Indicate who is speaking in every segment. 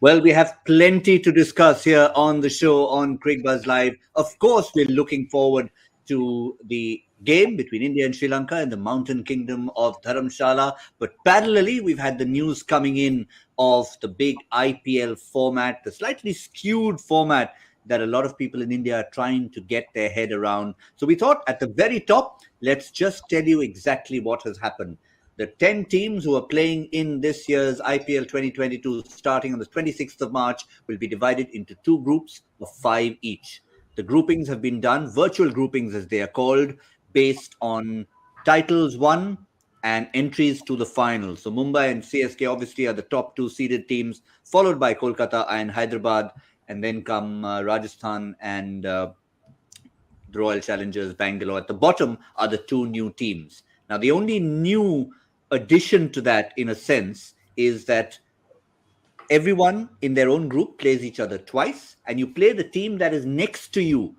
Speaker 1: Well, we have plenty to discuss here on the show on Cricbuzz Live. Of course, we're looking forward to the game between India and Sri Lanka in the mountain kingdom of Dharamsala. But parallelly, we've had the news coming in of the big IPL format, the slightly skewed format that a lot of people in India are trying to get their head around. So we thought at the very top, let's just tell you exactly what has happened. The 10 teams who are playing in this year's IPL 2022, starting on the 26th of March, will be divided into two groups of five each. The groupings have been done, virtual groupings as they are called, based on titles won and entries to the final. So Mumbai and CSK obviously are the top two seeded teams, followed by Kolkata and Hyderabad, and then come Rajasthan and the Royal Challengers Bangalore. At the bottom are the two new teams. Now, the only new addition to that, in a sense, is that everyone in their own group plays each other twice, and you play the team that is next to you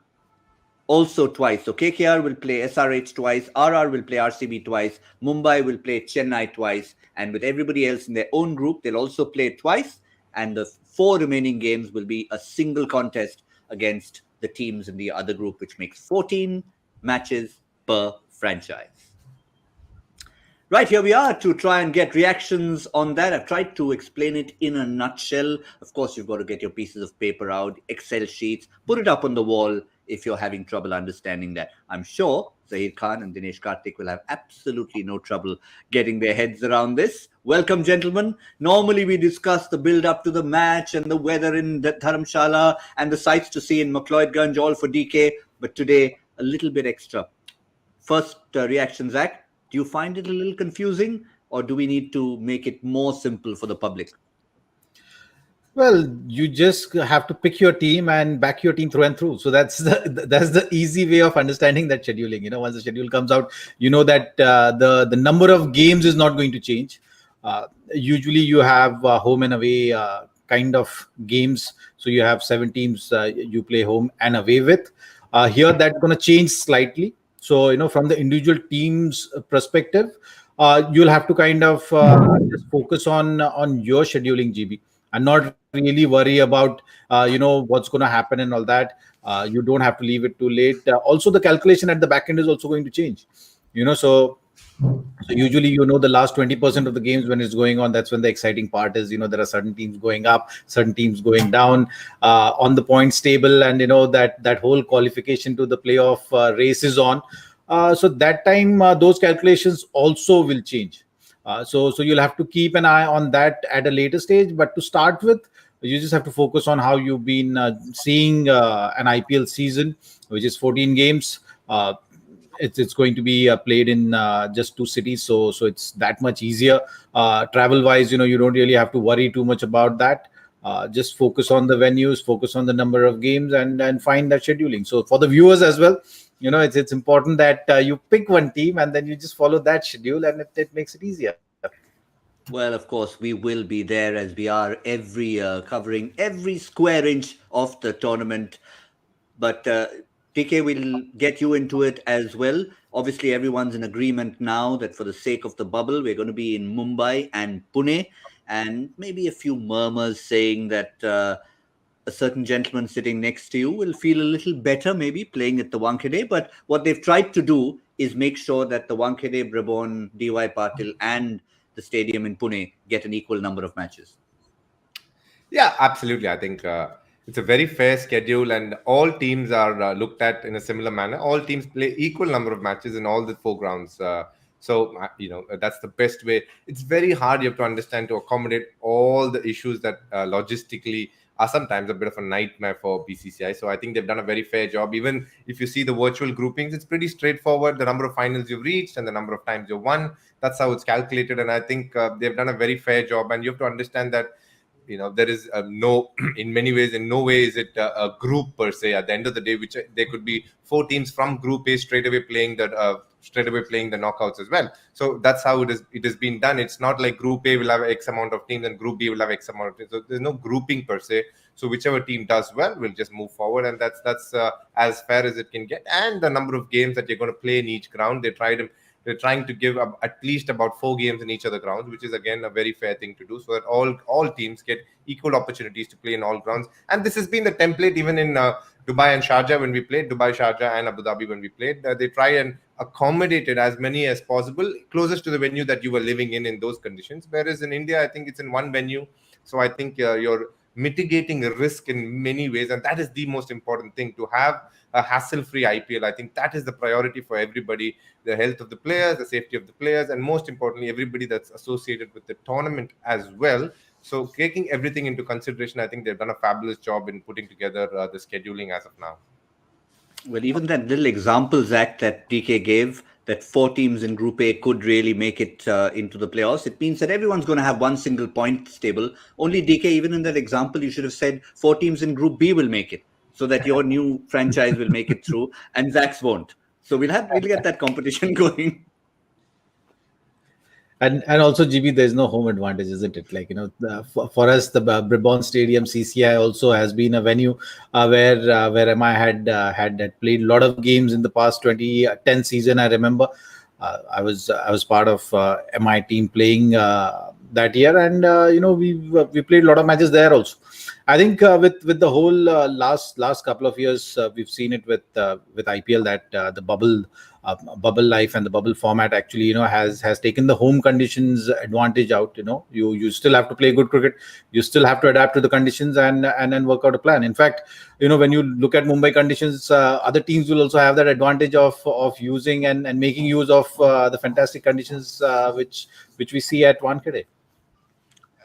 Speaker 1: also twice. So KKR will play SRH twice, RR will play RCB twice, Mumbai will play Chennai twice, and with everybody else in their own group, they'll also play twice, and the four remaining games will be a single contest against the teams in the other group, which makes 14 matches per franchise. Right, here we are to try and get reactions on that. I've tried to explain it in a nutshell. Of course, you've got to get your pieces of paper out, Excel sheets, put it up on the wall if you're having trouble understanding that. I'm sure Zaheer Khan and Dinesh Karthik will have absolutely no trouble getting their heads around this. Welcome, gentlemen. Normally, we discuss the build-up to the match and the weather in Dharamsala and the sights to see in McLeodganj, all for DK. But today, a little bit extra. First reaction, Zach. Do you find it a little confusing, or do we need to make it more simple for the public?
Speaker 2: Well, you just have to pick your team and back your team through and through. So that's the easy way of understanding that scheduling. Once the schedule comes out, you know that the number of games is not going to change. Usually, you have home and away kind of games. So you have 7 teams you play home and away with. Here, that's going to change slightly. So, from the individual team's perspective, you'll have to kind of just focus on your scheduling, GB, and not really worry about, what's going to happen and all that. You don't have to leave it too late. Also, the calculation at the back end is also going to change, so usually, the last 20% of the games when it's going on, that's when the exciting part is. There are certain teams going up, certain teams going down on the points table, and that whole qualification to the playoff race is on. So that time, those calculations also will change. So you'll have to keep an eye on that at a later stage. But to start with, you just have to focus on how you've been seeing an IPL season, which is 14 games. It's going to be played in just 2 cities, so it's that much easier. Travel wise, you don't really have to worry too much about that. Just focus on the venues, focus on the number of games, and find that scheduling. So for the viewers as well, it's important that you pick one team and then you just follow that schedule, and it makes it easier.
Speaker 1: Well, of course, we will be there as we are every year, covering every square inch of the tournament. But TK, will get you into it as well. Obviously, everyone's in agreement now that for the sake of the bubble, we're going to be in Mumbai and Pune, and maybe a few murmurs saying that a certain gentleman sitting next to you will feel a little better maybe playing at the Wankhede. But what they've tried to do is make sure that the Wankhede, Brabon, DY Patil and the stadium in Pune get an equal number of matches.
Speaker 3: Yeah, absolutely. I think it's a very fair schedule, and all teams are looked at in a similar manner. All teams play equal number of matches in all the 4 grounds. So that's the best way. It's very hard, you have to understand, to accommodate all the issues that logistically are sometimes a bit of a nightmare for BCCI. So I think they've done a very fair job. Even if you see the virtual groupings, it's pretty straightforward. The number of finals you've reached and the number of times you've won, that's how it's calculated. And I think they've done a very fair job. And you have to understand that there is in many ways, in no way is it a group per se. At the end of the day, which there could be 4 teams from Group A straight away playing the knockouts as well. So that's how it has been done. It's not like Group A will have X amount of teams and Group B will have X amount of teams. So there's no grouping per se. So whichever team does well will just move forward, and that's as fair as it can get. And the number of games that you're going to play in each ground, they tried them. They're trying to give at least about 4 games in each of the grounds, which is again a very fair thing to do, so that all teams get equal opportunities to play in all grounds. And this has been the template even in Dubai and Sharjah when we played, Dubai, Sharjah, and Abu Dhabi when we played. They try and accommodated as many as possible closest to the venue that you were living in those conditions. Whereas in India, I think it's in one venue. So I think you're mitigating the risk in many ways. And that is the most important thing, to have a hassle-free IPL. I think that is the priority for everybody, the health of the players, the safety of the players, and most importantly, everybody that's associated with the tournament as well. So taking everything into consideration, I think they've done a fabulous job in putting together the scheduling as of now.
Speaker 1: Well, even that little example, Zach, that DK gave, that 4 teams in Group A could really make it into the playoffs. It means that everyone's going to have one single point table. Only DK, even in that example, you should have said 4 teams in Group B will make it, so that your new franchise will make it through, and Zach's won't. So we'll get that competition going.
Speaker 2: And also, GB, there's no home advantage, isn't it? Like, for us, the Bribon Stadium, CCI, also has been a venue where MI had played a lot of games in the past 2010 season. I remember I was part of MI team playing that year, and we played a lot of matches there also. I think with the whole last couple of years, we've seen it with IPL that the bubble life and the bubble format actually has taken the home conditions advantage out. You still have to play good cricket, you still have to adapt to the conditions and then work out a plan. In fact, when you look at Mumbai conditions, other teams will also have that advantage of using and making use of the fantastic conditions which we see at Wankhede.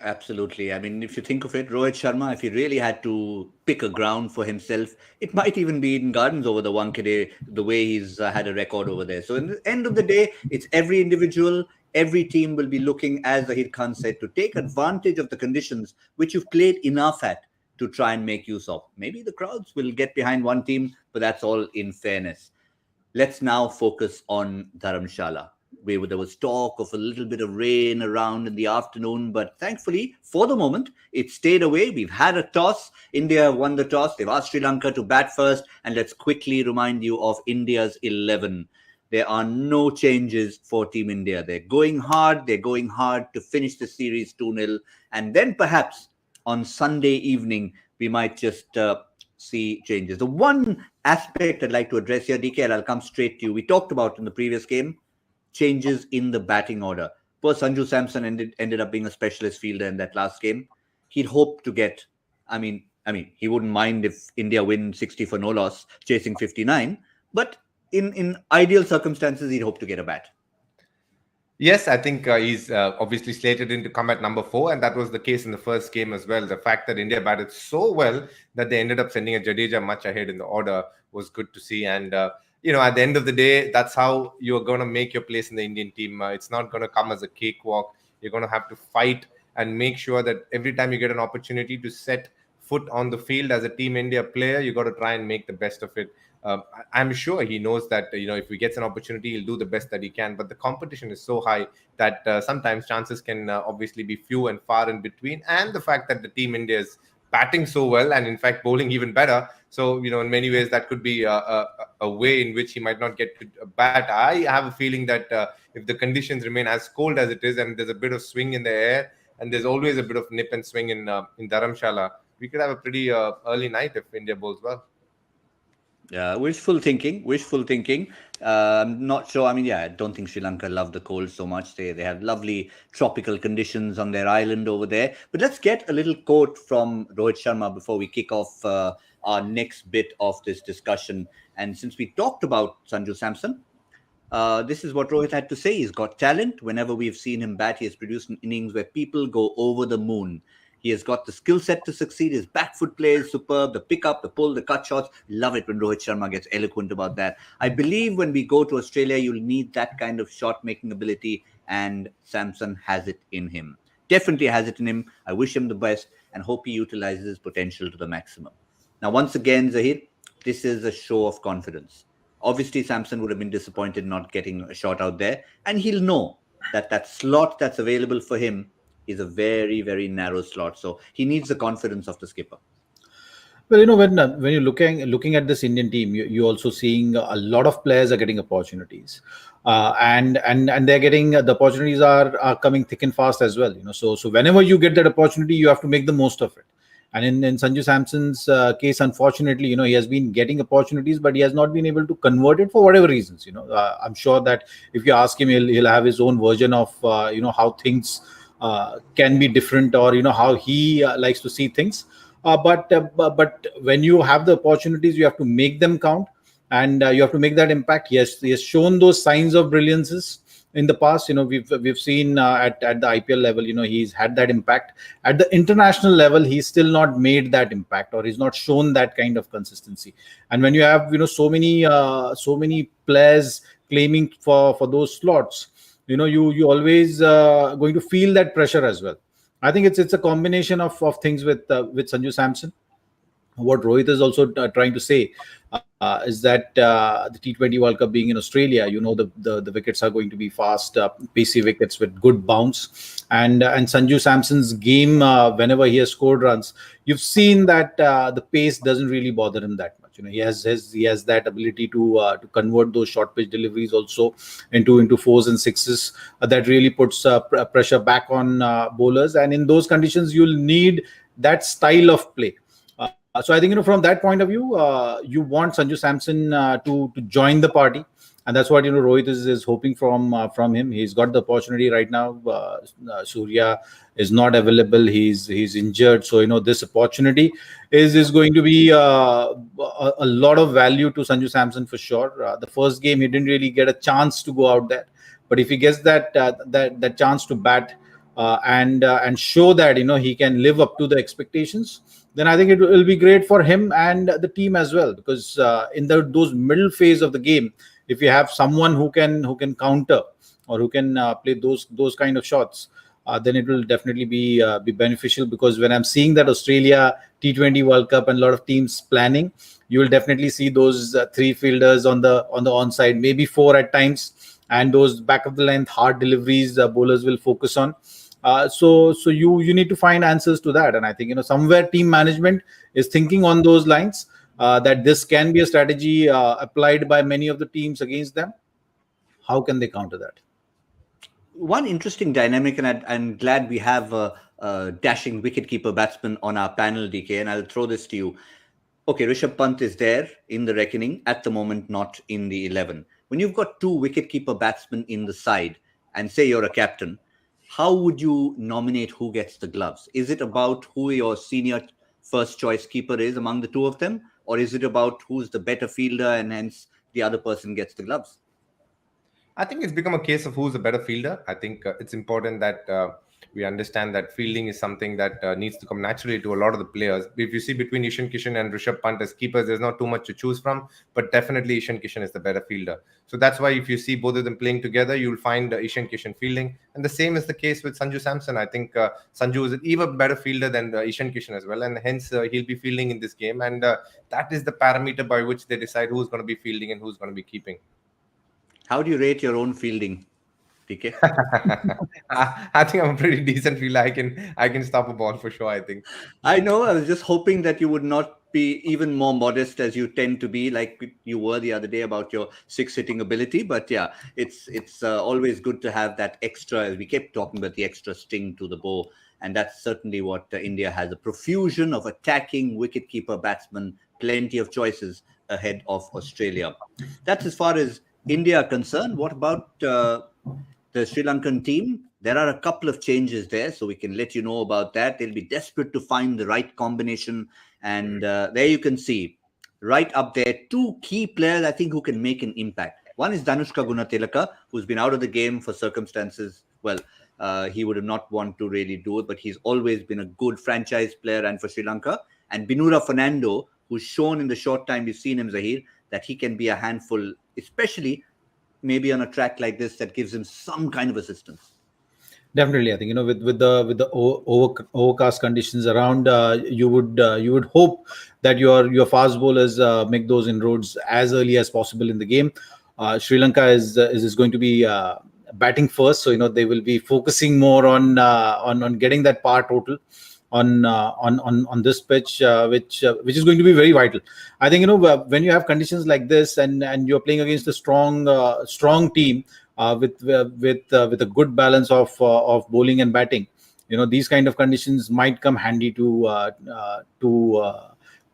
Speaker 1: Absolutely. I mean, if you think of it, Rohit Sharma, if he really had to pick a ground for himself, it might even be Eden Gardens over the Wankhede, the way he's had a record over there. So in the end of the day, it's every individual, every team will be looking, as Zaheer Khan said, to take advantage of the conditions which you've played enough at to try and make use of. Maybe the crowds will get behind one team, but that's all in fairness. Let's now focus on Dharamsala. There was talk of a little bit of rain around in the afternoon, but thankfully, for the moment, it stayed away. We've had a toss. India won the toss. They've asked Sri Lanka to bat first. And let's quickly remind you of India's 11. There are no changes for Team India. They're going hard. They're going hard to finish the series 2-0. And then perhaps on Sunday evening, we might just see changes. The one aspect I'd like to address here, DK, and I'll come straight to you. We talked about in the previous game, changes in the batting order. Poor Sanju Samson ended up being a specialist fielder in that last game. He'd hoped to get, I mean, he wouldn't mind if India win 60 for no loss, chasing 59. But in ideal circumstances, he'd hope to get a bat.
Speaker 3: Yes, I think he's obviously slated in to come at number 4, and that was the case in the first game as well. The fact that India batted so well that they ended up sending a Jadeja much ahead in the order was good to see. And at the end of the day, that's how you're going to make your place in the Indian team. It's not going to come as a cakewalk. You're going to have to fight and make sure that every time you get an opportunity to set foot on the field as a Team India player, you got to try and make the best of it. I'm sure he knows that, if he gets an opportunity, he'll do the best that he can. But the competition is so high that sometimes chances can obviously be few and far in between. And the fact that the Team India is batting so well and in fact bowling even better. So, in many ways that could be a way in which he might not get to bat. I have a feeling that if the conditions remain as cold as it is and there's a bit of swing in the air and there's always a bit of nip and swing in Dharamshala, we could have a pretty early night if India bowls well.
Speaker 1: Yeah, wishful thinking. I'm not sure. I don't think Sri Lanka love the cold so much. They have lovely tropical conditions on their island over there. But let's get a little quote from Rohit Sharma before we kick off our next bit of this discussion. And since we talked about Sanju Samson, this is what Rohit had to say. He's got talent. Whenever we've seen him bat, he has produced an innings where people go over the moon. He has got the skill set to succeed. His back foot play is superb. The pickup, the pull, the cut shots. Love it when Rohit Sharma gets eloquent about that. I believe when we go to Australia, you'll need that kind of shot-making ability, and Samson has it in him. Definitely has it in him. I wish him the best and hope he utilizes his potential to the maximum. Now, once again, Zaheer, this is a show of confidence. Obviously, Samson would have been disappointed not getting a shot out there, and he'll know that slot that's available for him is a very, very narrow slot. So he needs the confidence of the skipper.
Speaker 2: Well, when you're looking at this Indian team, you're also seeing a lot of players are getting opportunities, and they're getting the opportunities are coming thick and fast as well. So whenever you get that opportunity, you have to make the most of it. And in Sanju Samson's case, unfortunately, he has been getting opportunities, but he has not been able to convert it for whatever reasons. I'm sure that if you ask him, he'll have his own version of how things can be different, or how he likes to see things. But when you have the opportunities, you have to make them count, and you have to make that impact. Yes, he has shown those signs of brilliances in the past. We've seen at the IPL level, he's had that impact. At the international level, he's still not made that impact, or he's not shown that kind of consistency. And when you have so many players claiming for those slots, you always going to feel that pressure as well. I think it's a combination of things with Sanju Samson. What Rohit is also trying to say is that the T20 World Cup being in Australia, the wickets are going to be fast, pacey wickets with good bounce, and Sanju Samson's game, whenever he has scored runs, you've seen that the pace doesn't really bother him that much. He has that ability to convert those short pitch deliveries also into fours and sixes. That really puts pressure back on bowlers, and in those conditions, you'll need that style of play. So I think from that point of view, you want Sanju Samson to join the party, and that's what Rohit is hoping from him. He's got the opportunity right now. Surya is not available; he's injured, so this opportunity is going to be a lot of value to Sanju Samson for sure. The first game he didn't really get a chance to go out there, but if he gets that chance to bat and show that he can live up to the expectations, then I think it will be great for him and the team as well. Because in those middle phase of the game, if you have someone who can counter, or who can play those kind of shots, then it will definitely be beneficial. Because when I'm seeing that Australia T20 World Cup and a lot of teams planning, you will definitely see those three fielders on the onside, maybe four at times, and those back of the length hard deliveries bowlers will focus on. So you need to find answers to that, and I think somewhere team management is thinking on those lines, that this can be a strategy applied by many of the teams against them. How can they counter that?
Speaker 1: One interesting dynamic, and I'm glad we have a dashing wicketkeeper batsman on our panel, DK, and I'll throw this to you. Okay, Rishabh Pant is there in the reckoning at the moment, not in the 11. When you've got two wicketkeeper batsmen in the side, and say you're a captain, how would you nominate who gets the gloves? Is it about who your senior first choice keeper is among the two of them? Or is it about who's the better fielder and hence the other person gets the gloves?
Speaker 3: I think it's become a case of who's a better fielder. I think it's important that we understand that fielding is something that needs to come naturally to a lot of the players. If you see between Ishan Kishan and Rishabh Pant as keepers, there's not too much to choose from, but definitely Ishan Kishan is the better fielder. So that's why if you see both of them playing together, you'll find Ishan Kishan fielding. And the same is the case with Sanju Samson. I think Sanju is an even better fielder than Ishan Kishan as well, and hence he'll be fielding in this game. And that is the parameter by which they decide who's going to be fielding and who's going to be keeping.
Speaker 1: How do you rate your own fielding, TK?
Speaker 3: I think I'm a pretty decent fielder. I can stop a ball for sure, I think.
Speaker 1: I know. I was just hoping that you would not be even more modest as you tend to be, like you were the other day about your six-hitting ability. But yeah, it's always good to have that extra, as we kept talking about, the extra sting to the bow. And that's certainly what India has, a profusion of attacking wicketkeeper batsmen, plenty of choices ahead of Australia. That's as far as India are concerned. What about the Sri Lankan team? There are a couple of changes there, so we can let you know about that. They'll be desperate to find the right combination. And there you can see, right up there, two key players, I think, who can make an impact. One is Danushka Gunatilaka, who's been out of the game for circumstances. Well, he would have not wanted to really do it, but he's always been a good franchise player and for Sri Lanka. And Binura Fernando, who's shown in the short time we've seen him, Zaheer, that he can be a handful, especially maybe on a track like this that gives him some kind of assistance.
Speaker 2: Definitely, I think with the overcast conditions around, you would hope that your fast bowlers make those inroads as early as possible in the game. Sri Lanka is going to be batting first, so they will be focusing more on getting that par total on this pitch, which is going to be very vital. I think, when you have conditions like this, and you're playing against a strong team with a good balance of bowling and batting, these kind of conditions might come handy to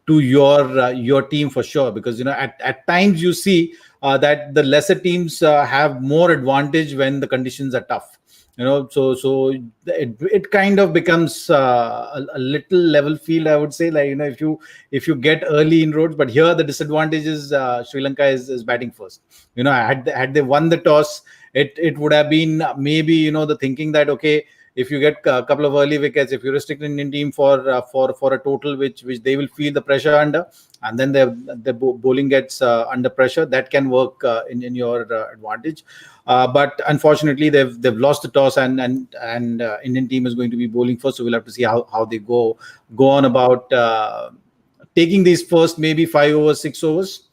Speaker 2: your team for sure, because at times you see that the lesser teams have more advantage when the conditions are tough. So it kind of becomes a little level field, I would say. Like, if you get early inroads, but here the disadvantage is Sri Lanka is batting first. Had they won the toss, it would have been maybe the thinking that, okay, if you get a couple of early wickets, if you restrict an Indian team for a total which they will feel the pressure under, and then the bowling gets under pressure, that can work in your advantage. But unfortunately, they've lost the toss, and Indian team is going to be bowling first. So we'll have to see how they go on about taking these first maybe 5 overs, 6 overs.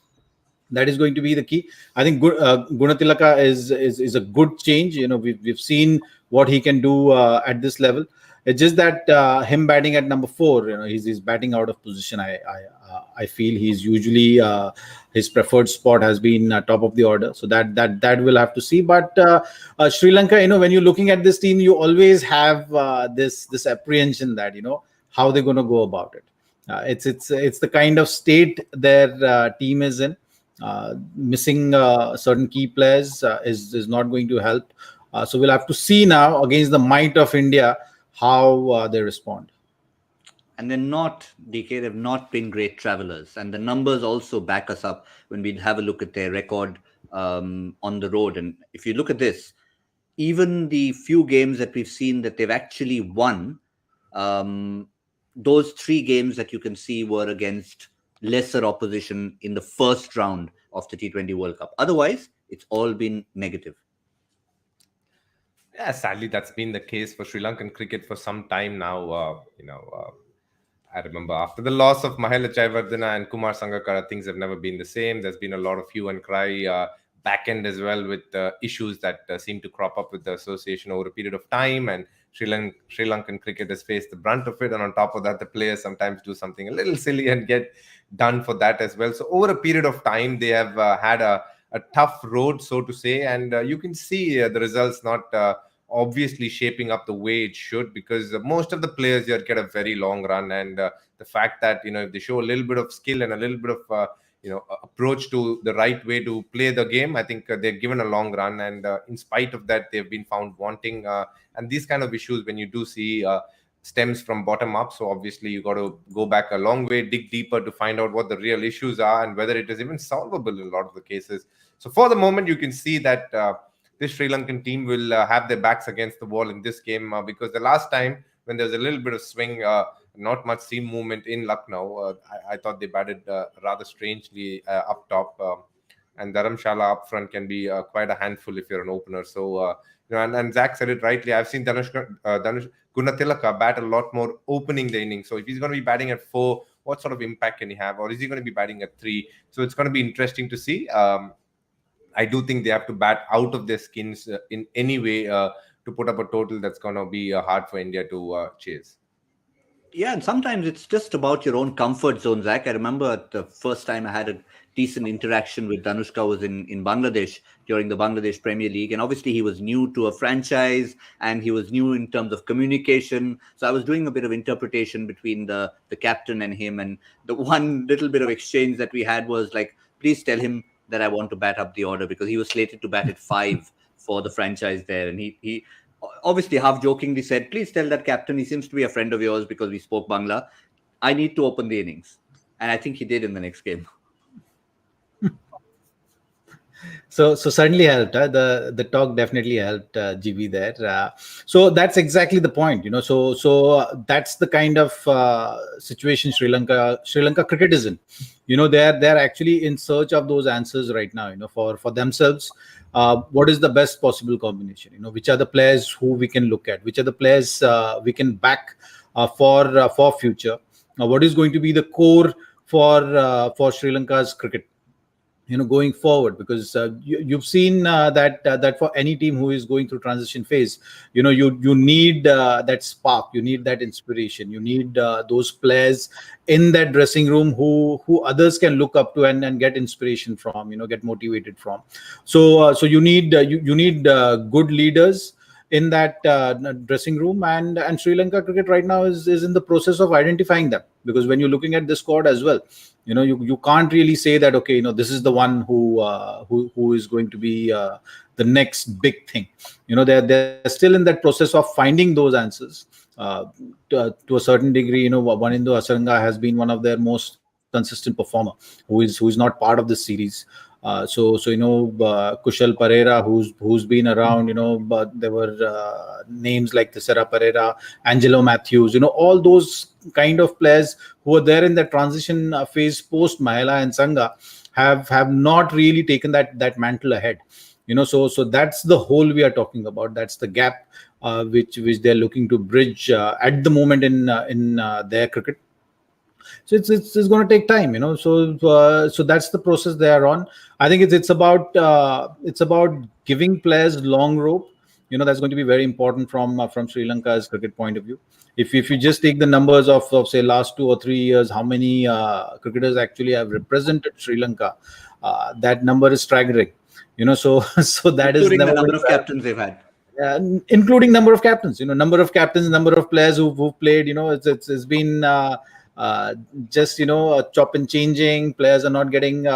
Speaker 2: That is going to be the key. I think Gunatilaka is a good change. We've seen what he can do at this level. It's just that him batting at number 4, he's batting out of position. I feel he's usually his preferred spot has been top of the order. So that we'll have to see. But Sri Lanka, when you're looking at this team, you always have this apprehension that how they're going to go about it. It's the kind of state their team is in. Missing certain key players is not going to help. So we'll have to see now against the might of India how they respond.
Speaker 1: And they've not been great travelers. And the numbers also back us up when we have a look at their record on the road. And if you look at this, even the few games that we've seen that they've actually won, those 3 games that you can see were against lesser opposition in the first round of the T20 World Cup. Otherwise, it's all been negative.
Speaker 3: Yeah, sadly, that's been the case for Sri Lankan cricket for some time now. I remember after the loss of Mahela Jayawardena and Kumar Sangakkara, things have never been the same. There's been a lot of hue and cry back end as well, with issues that seem to crop up with the association over a period of time. And Sri Lankan cricket has faced the brunt of it. And on top of that, the players sometimes do something a little silly and get done for that as well. So over a period of time, they have had a tough road, so to say. And you can see the results not obviously shaping up the way it should, because most of the players here get a very long run. And the fact that, if they show a little bit of skill and a little bit of approach to the right way to play the game, I think they're given a long run. And in spite of that, they've been found wanting. And these kind of issues, when you do see, stems from bottom up. So obviously you got to go back a long way, dig deeper to find out what the real issues are and whether it is even solvable in a lot of the cases. So for the moment, you can see that this Sri Lankan team will have their backs against the wall in this game, because the last time when there was a little bit of swing, not much seam movement in Lucknow, I thought they batted rather strangely up top. And Dharamsala up front can be quite a handful if you're an opener. So, and Zach said it rightly. I've seen Dinesh Gunatilaka bat a lot more opening the inning. So if he's going to be batting at 4, what sort of impact can he have? Or is he going to be batting at 3? So it's going to be interesting to see. I do think they have to bat out of their skins in any way to put up a total that's going to be hard for India to chase.
Speaker 1: Yeah, and sometimes it's just about your own comfort zone, Zach. I remember the first time I had a decent interaction with Danushka was in Bangladesh during the Bangladesh Premier League. And obviously he was new to a franchise and he was new in terms of communication. So I was doing a bit of interpretation between the captain and him. And the one little bit of exchange that we had was like, please tell him that I want to bat up the order, because he was slated to bat at 5 for the franchise there. And he obviously half jokingly said, please tell that captain, he seems to be a friend of yours because we spoke Bangla, I need to open the innings. And I think he did in the next game.
Speaker 2: So certainly helped. The talk definitely helped GB there. So that's exactly the point, So that's the kind of situation Sri Lanka cricket is in. They're actually in search of those answers right now. For themselves, what is the best possible combination? Which are the players who we can look at? Which are the players we can back for future? What is going to be the core for Sri Lanka's cricket? going forward, because you've seen that for any team who is going through transition phase, you need that spark, you need that inspiration, you need those players in that dressing room who others can look up to and get inspiration from, get motivated from. So you need you need good leaders in that dressing room, and Sri Lanka cricket right now is in the process of identifying them, because when you're looking at the squad as well, you can't really say that, okay, this is the one who is going to be the next big thing. They're still in that process of finding those answers. To a certain degree, Wanindu Hasaranga has been one of their most consistent performer, who is not part of this series. Kushal Pereira, who's been around, but there were names like Thisara Pereira, Angelo Matthews, all those kind of players who are there in the transition phase post Mahela and Sangha have not really taken that mantle ahead. So that's the hole we are talking about. That's the gap which they're looking to bridge at the moment in their cricket. So it's going to take time, so that's the process they are on. I think it's about giving players long rope. That's going to be very important from Sri Lanka's cricket point of view. If you just take the numbers of say last 2 or 3 years, how many cricketers actually have represented Sri Lanka, that number is staggering. So that is
Speaker 1: including the number of captains they've had.
Speaker 2: Including number of captains, number of captains, number of players who've played. It's been just chop and changing. Players are not getting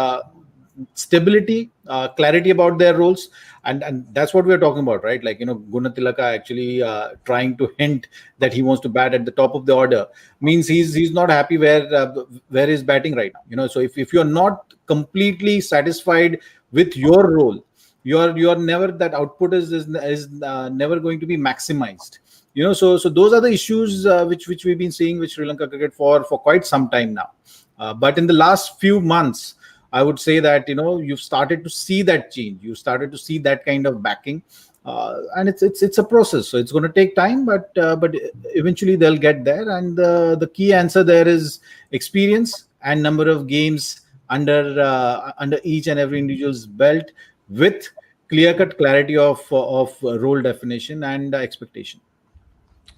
Speaker 2: stability, clarity about their roles, and that's what we're talking about, right? Like, Gunatilaka actually trying to hint that he wants to bat at the top of the order means he's not happy where he's batting right now. So if you're not completely satisfied with your role, you're never, that output is never going to be maximized. So those are the issues which we've been seeing with Sri Lanka cricket for quite some time now. But in the last few months, I would say that you've started to see that change. You started to see that kind of backing, and it's a process. So it's going to take time, but eventually they'll get there. And the key answer there is experience and number of games under each and every individual's belt, with clear-cut clarity of role definition and expectation.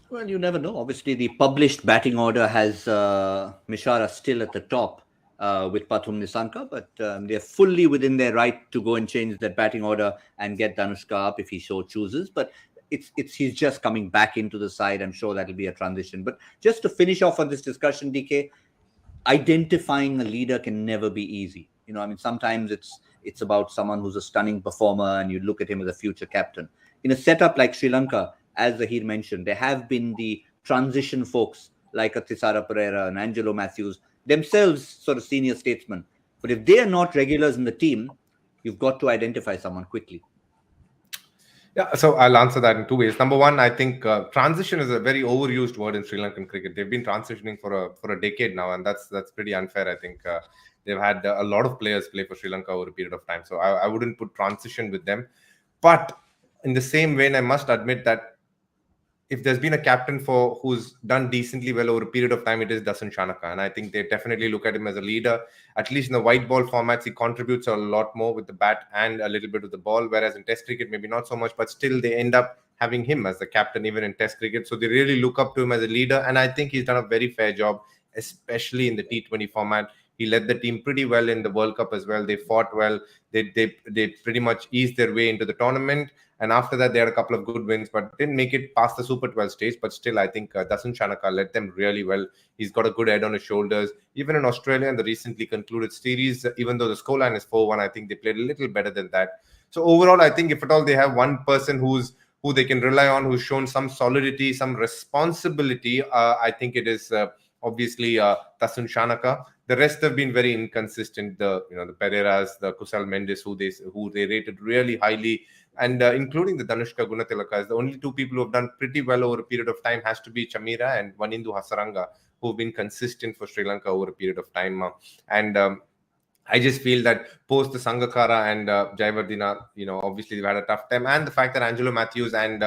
Speaker 1: Well, you never know. Obviously, the published batting order has Mishara still at the top with Pathum Nisanka, but they're fully within their right to go and change that batting order and get Danushka up if he so chooses. But he's just coming back into the side. I'm sure that'll be a transition. But just to finish off on this discussion, DK, identifying a leader can never be easy. Sometimes it's about someone who's a stunning performer and you look at him as a future captain. In a setup like Sri Lanka, as Zaheer mentioned, there have been the transition folks like a Thisara Pereira and Angelo Matthews, themselves sort of senior statesmen. But if they are not regulars in the team, you've got to identify someone quickly.
Speaker 3: Yeah, so I'll answer that in two ways. Number one, I think transition is a very overused word in Sri Lankan cricket. They've been transitioning for a decade now, and that's pretty unfair. I think they've had a lot of players play for Sri Lanka over a period of time, so I wouldn't put transition with them. But in the same vein, I must admit that if there's been a captain who's done decently well over a period of time, it is Dasun Shanaka. And I think they definitely look at him as a leader. At least in the white ball formats, he contributes a lot more with the bat and a little bit with the ball. Whereas in Test cricket, maybe not so much, but still they end up having him as the captain even in Test cricket. So they really look up to him as a leader. And I think he's done a very fair job, especially in the T20 format. He led the team pretty well in the World Cup as well. They fought well. They pretty much eased their way into the tournament. And after that, they had a couple of good wins, but didn't make it past the Super 12 stage. But still, I think Dasun Shanaka led them really well. He's got a good head on his shoulders. Even in Australia, in the recently concluded series, even though the scoreline is 4-1, I think they played a little better than that. So overall, I think if at all they have one person who they can rely on, who's shown some solidity, some responsibility, I think it is obviously Dasun Shanaka. The rest have been very inconsistent. The Pereiras, the Kusal Mendes, who they rated really highly, and including the Danushka Gunatilaka, the only two people who have done pretty well over a period of time has to be Chamira and Wanindu Hasaranga, who have been consistent for Sri Lanka over a period of time. I just feel that post the Sangakkara and Jayawardena, obviously they've had a tough time, and the fact that Angelo Matthews and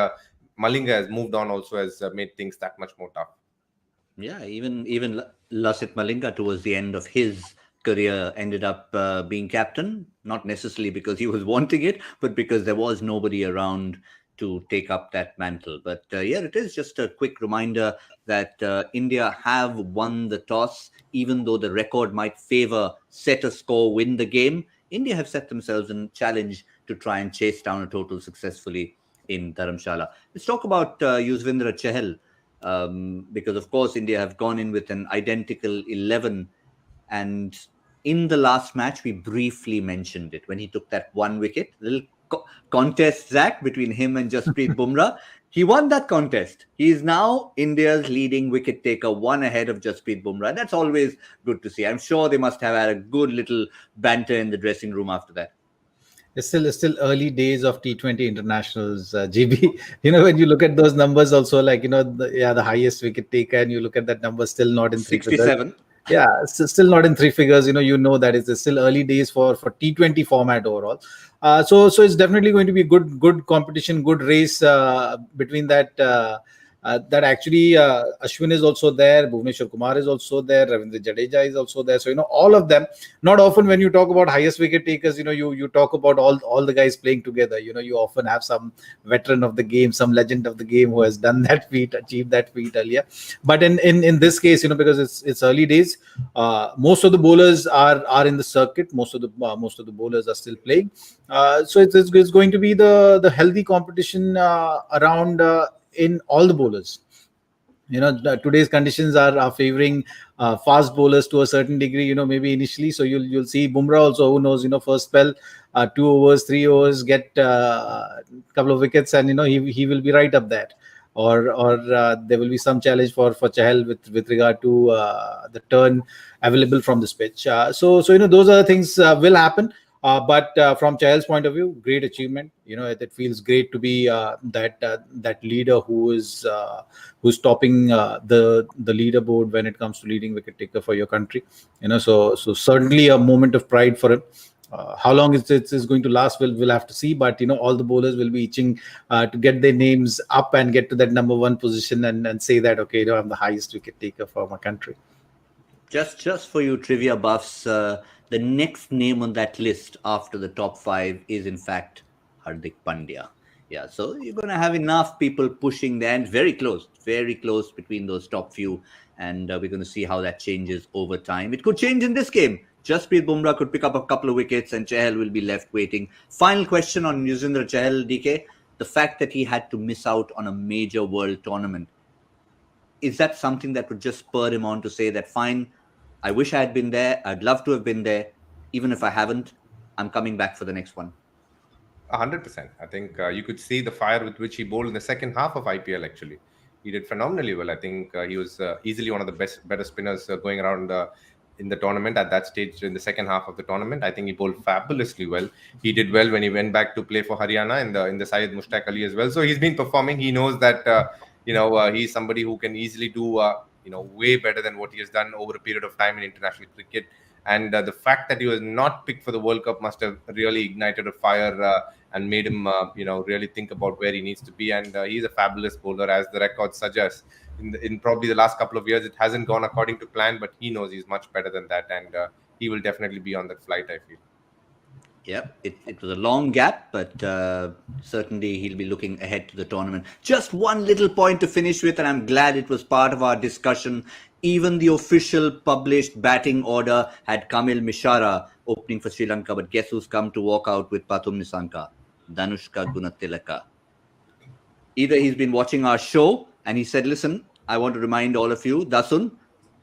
Speaker 3: Malinga has moved on also has made things that much more tough.
Speaker 1: Yeah, even Lasith Malinga towards the end of his career ended up being captain, not necessarily because he was wanting it, but because there was nobody around to take up that mantle. But yeah, it is just a quick reminder that India have won the toss, even though the record might favor set a score, win the game. India have set themselves a challenge to try and chase down a total successfully in Dharamshala. Let's talk about Yuzvendra Chahal, because of course India have gone in with an identical 11, and in the last match we briefly mentioned it when he took that one wicket, little contest, Zach, between him and Jasprit Bumrah. He won that contest. He is now India's leading wicket taker, one ahead of Jasprit Bumrah. That's always good to see. I'm sure they must have had a good little banter in the dressing room after that.
Speaker 2: It's still early days of T20 internationals, GB. When you look at those numbers also, like, the highest wicket taker, and you look at that number, still not in
Speaker 1: 67.
Speaker 2: Yeah, still not in three figures. That it's still early days for T20 format overall. So it's definitely going to be good competition, good race between that. That actually Ashwin is also there, Bhuvneshwar Kumar is also there, Ravindra Jadeja is also there. So all of them. Not often when you talk about highest wicket takers, you talk about all the guys playing together. You often have some veteran of the game, some legend of the game who has done that feat, achieved that feat earlier. But in this case, because it's early days, most of the bowlers are in the circuit. Most of the bowlers are still playing. So it's going to be the healthy competition around. In all the bowlers, today's conditions are favoring fast bowlers to a certain degree. Maybe initially, so you'll see Bumrah also. Who knows? First spell, 2 overs, 3 overs, get a couple of wickets, and he will be right up there. Or there will be some challenge for Chahal with regard to the turn available from this pitch. So those are the things will happen. But from Chahal's point of view, great achievement. It feels great to be that leader who's topping the leaderboard when it comes to leading wicket taker for your country. So certainly a moment of pride for him. How long it's going to last, we'll have to see. But all the bowlers will be itching to get their names up and get to that number one position and say that, okay, I'm the highest wicket taker for my country.
Speaker 1: Just for you trivia buffs, the next name on that list after the top 5 is in fact Hardik Pandya. Yeah, so you're going to have enough people pushing there, and very close between those top few. And we're going to see how that changes over time. It could change in this game. Jasprit Bumrah could pick up a couple of wickets and Chahal will be left waiting. Final question on Yuzvendra Chahal, DK. The fact that he had to miss out on a major world tournament, is that something that would just spur him on to say that, fine, I wish I had been there. I'd love to have been there. Even if I haven't, I'm coming back for the next one.
Speaker 3: 100%. I think you could see the fire with which he bowled in the second half of IPL, actually. He did phenomenally well. I think he was easily one of the better spinners going around in the tournament at that stage in the second half of the tournament. I think he bowled fabulously well. He did well when he went back to play for Haryana in the Syed Mushtaq Ali as well. So he's been performing. He knows that, he's somebody who can easily do way better than what he has done over a period of time in international cricket. And the fact that he was not picked for the World Cup must have really ignited a fire and made him, really think about where he needs to be. And he's a fabulous bowler, as the record suggests. In probably the last couple of years, it hasn't gone according to plan, but he knows he's much better than that. And he will definitely be on that flight, I feel.
Speaker 1: Yep, it was a long gap, but certainly he'll be looking ahead to the tournament. Just one little point to finish with, and I'm glad it was part of our discussion. Even the official published batting order had Kamil Mishara opening for Sri Lanka, but guess who's come to walk out with Pathum Nissanka? Danushka Gunatilaka. Either he's been watching our show and he said, listen, I want to remind all of you, Dasun,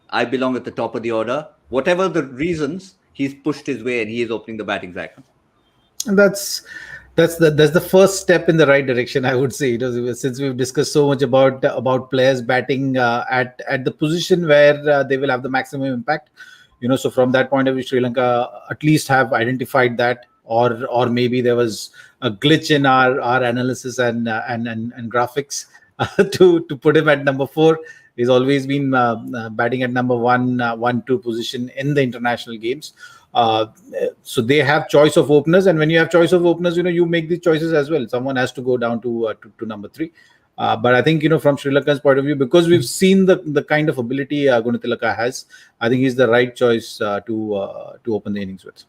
Speaker 1: I belong at the top of the order. Whatever the reasons, he's pushed his way and he is opening the batting sack.
Speaker 2: And that's the first step in the right direction, I would say. Since we've discussed so much about players batting at the position where they will have the maximum impact, so from that point of view, Sri Lanka at least have identified that, or maybe there was a glitch in our analysis and graphics to put him at number 4. He's always been batting at number 1-2 position in the international games. So they have choice of openers, and when you have choice of openers, you make the choices as well. Someone has to go down to number 3. But I think, from Sri Lanka's point of view, because we've seen the kind of ability Gunatilaka has, I think he's the right choice to open the innings with.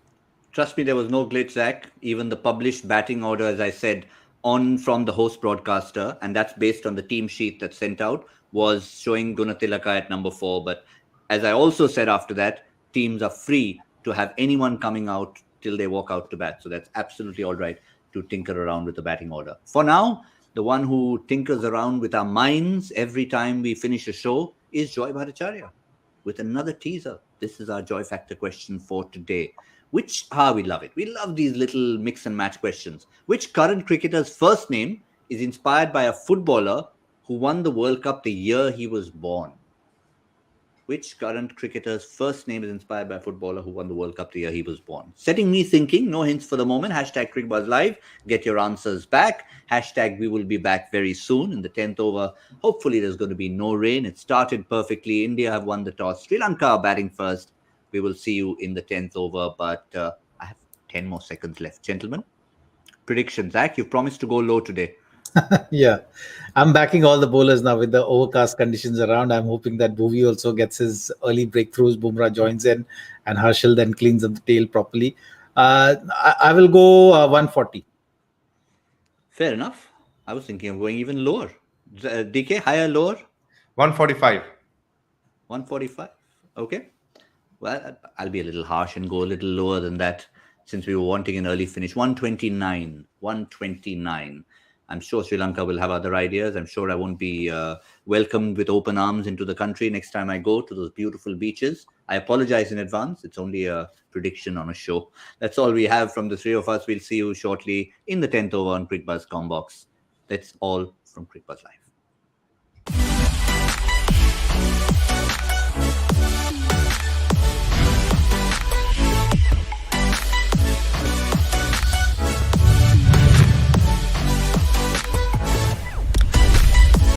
Speaker 1: Trust me, there was no glitch, Zach. Even the published batting order, as I said, on from the host broadcaster, and that's based on the team sheet that's sent out, was showing Gunatilaka at number 4. But as I also said after that, teams are free to have anyone coming out till they walk out to bat. So that's absolutely all right to tinker around with the batting order. For now, the one who tinkers around with our minds every time we finish a show is Joy Bhattacharya with another teaser. This is our Joy Factor question for today. We love it. We love these little mix and match questions. Which current cricketer's first name is inspired by a footballer who won the World Cup the year he was born? Which current cricketer's first name is inspired by a footballer who won the World Cup the year he was born? Setting me thinking. No hints for the moment. Hashtag Cricbuzz Live. Get your answers back. Hashtag we will be back very soon in the 10th over. Hopefully there's going to be no rain. It started perfectly. India have won the toss. Sri Lanka are batting first. We will see you in the 10th over, but I have 10 more seconds left. Gentlemen, prediction. Zach, you've promised to go low today.
Speaker 2: Yeah, I'm backing all the bowlers now with the overcast conditions around. I'm hoping that Bhuvi also gets his early breakthroughs. Bumrah joins in, and Harshal then cleans up the tail properly. I will go 140.
Speaker 1: Fair enough. I was thinking of going even lower. DK, higher, lower?
Speaker 3: 145.
Speaker 1: 145. Okay. Well, I'll be a little harsh and go a little lower than that since we were wanting an early finish. 129. 129. I'm sure Sri Lanka will have other ideas. I'm sure I won't be welcomed with open arms into the country next time I go to those beautiful beaches. I apologize in advance. It's only a prediction on a show. That's all we have from the three of us. We'll see you shortly in the 10th over on Cricbuzz Combox. That's all from Cricbuzz Live.